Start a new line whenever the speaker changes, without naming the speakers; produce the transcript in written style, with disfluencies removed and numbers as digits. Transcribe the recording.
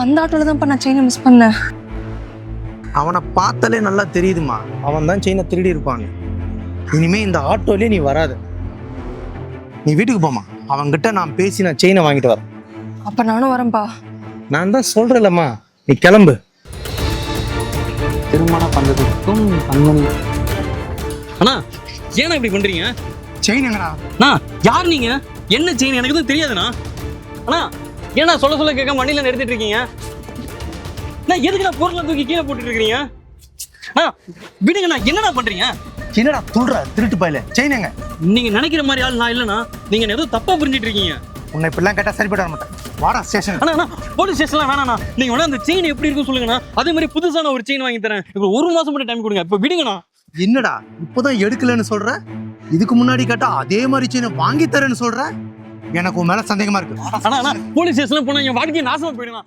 அந்த ஆட்டோல தான்ப்பா நான் செயினை மிஸ் பண்ணேன்.
அவனை பார்த்தாலே நல்லா தெரியுதுமா, அவன் தான் செயினை திருடி இருப்பான்னு. இனிமே இந்த ஆட்டோலயே நீ வராது, நீ வீட்டுக்கு போமா. அவன்கிட்ட நான் பேசி நான் செயினை வாங்கிட்டு வரேன்.
அப்ப நானும் வரேன்ப்பா.
நான் தான் சொல்றேன்லம்மா, நீ கிளம்பு.
திருமணம் பண்றதுக்கும் கண்மணி. அண்ணா ஏன்னா இப்படி பண்றீங்க?
செயின் எங்கடா?
அண்ணா யார் நீங்க? என்ன செயின் எனக்கு எதுவும் தெரியாதுண்ணா. அண்ணா ஏன்னா சொல்ல கேட்காம வண்டியில நிறுத்திட்டு இருக்கீங்க? நான் எதுக்கு நான் பொருளை தூக்கி கீழே போட்டுட்டு இருக்கீங்க? அண்ணா விடுங்கண்ணா, என்னண்ணா பண்றீங்க?
என்னடா சொல்ற திருட்டு பையல? செயின் எங்க?
நீங்க நினைக்கிற மாதிரி ஆள் நான் இல்லைண்ணா. நீங்க ஏதோ தப்பா புரிஞ்சிட்டு இருக்கீங்க.
உன்னை இப்படிலாம் கேட்டா சரிப்பட வர மாட்டேன். வாடா ஸ்டேஷன்.
அண்ணா போலீஸ் ஸ்டேஷன்லாம் வேணாண்ணா. நீங்க வேணா அந்த செயின் எப்படி இருக்குன்னு சொல்லுங்கண்ணா. அதே மாதிரி புதுசான ஒரு செயின் வாங்கி தரேன். இப்போ 1 மாசம் மட்டும் டைம் கொடுங்க. இப்போ விடுங்கண்ணா.
என்னடா இப்போதான் எடுக்கலன்னு சொல்ற? இதுக்கு முன்னாடி கேட்டா அதே மாதிரி செயினை வாங்கி தரேன்னு சொல்ற? எனக்கு உன் மேல சந்தேகமா இருக்கு.
அண்ணா போலீஸ் ஸ்டேஷன்ல போனா என் வாழ்க்கையை நாசமா போயிடுண்ணா.